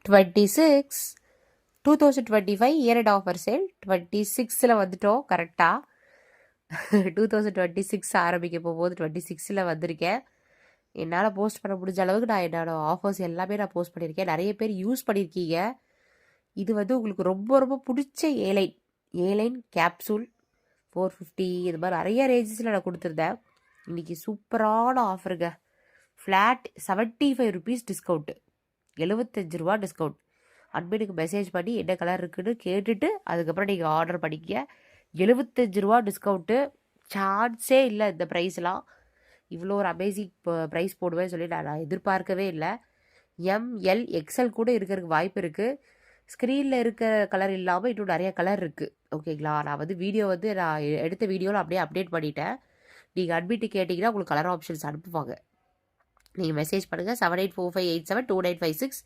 26 2025 year end offer sale 26ல் வந்துட்டோம் கரெக்டாக. 2026 ஆரம்பிக்க போகும்போது 26ல் வந்திருக்கேன். என்னால் போஸ்ட் பண்ண முடிஞ்ச அளவுக்கு நான் என்னோட ஆஃபர்ஸ் எல்லாமே நான் போஸ்ட் பண்ணியிருக்கேன். நிறைய பேர் யூஸ் பண்ணியிருக்கீங்க. இது வந்து உங்களுக்கு ரொம்ப ரொம்ப பிடிச்ச ஏலைன் கேப்சூல் 450 இது மாதிரி நிறைய ரேஞ்சஸில் நான் கொடுத்துருந்தேன். இன்றைக்கி சூப்பரான ஆஃபருங்க. ஃப்ளாட் 75 ருபீஸ் டிஸ்கவுண்ட்டு, 75 ரூபா டிஸ்கவுண்ட். அட்மினுக்கு மெசேஜ் பண்ணி என்ன கலர் இருக்குன்னு கேட்டுட்டு அதுக்கப்புறம் நீங்கள் ஆர்டர் பண்ணிக்க. 75 ரூபா டிஸ்கவுண்ட்டு, சான்ஸே இல்லை. இந்த ப்ரைஸ்லாம் இவ்வளோ ஒரு அமேசிங் ப்ரைஸ் போடுவேன்னு சொல்லி நான் எதிர்பார்க்கவே இல்லை. எம்எல் எக்ஸ்எல் கூட இருக்கிறதுக்கு வாய்ப்பு இருக்குது. ஸ்க்ரீனில் இருக்க கலர் இல்லாமல் இன்னும் நிறைய கலர் இருக்குது. ஓகேங்களா, நான் வந்து வீடியோ வந்து நான் எடுத்த வீடியோவில் அப்படியே அப்டேட் பண்ணிட்டேன். நீங்கள் அட்மிட்டு கேட்டிங்கன்னா உங்களுக்கு கலர் ஆப்ஷன்ஸ் அனுப்புவாங்க. நீங்கள் மெசேஜ் பண்ணுங்கள் 7845872956.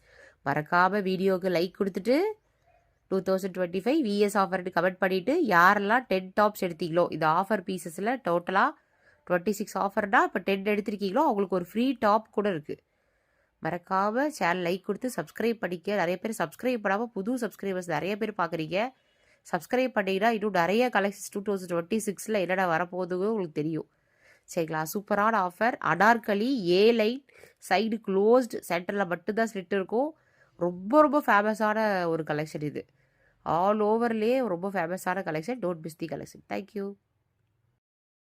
மறக்காமல் வீடியோவுக்கு லைக் கொடுத்துட்டு 2025 விஎஸ் ஆஃபர்னு கமெண்ட் பண்ணிவிட்டு யாரெல்லாம் 10 டாப்ஸ் எடுத்தீங்களோ, இந்த ஆஃபர் பீசஸில் டோட்டலாக 26 ஆஃபர்னால் இப்போ 10 எடுத்திருக்கீங்களோ அவங்களுக்கு ஒரு ஃப்ரீ டாப் கூட இருக்குது. மறக்காமல் சேனல் லைக் கொடுத்து சப்ஸ்கிரைப் பண்ணிக்க. நிறைய பேர் சப்ஸ்கிரைப் பண்ணாமல் புது சப்ஸ்கிரைபர்ஸ் நிறைய பேர் பார்க்குறீங்க. சப்ஸ்கிரைப் பண்ணிங்கன்னா இன்னும் நிறைய கலெக்ஷன்ஸ் 2026ல் என்னென்ன வரப்போகுதுன்னு உங்களுக்கு தெரியும். சரிங்களா, சூப்பரான ஆஃபர். அனார்கலி ஏ லைன் சைடு க்ளோஸ்டு, சென்டரில் மட்டும்தான் ஸ்லிட் இருக்கும். ரொம்ப ரொம்ப ஃபேமஸான ஒரு கலெக்ஷன் இது. ஆல் ஓவர்லேயே ரொம்ப ஃபேமஸான collection. Don't miss the collection. Thank you.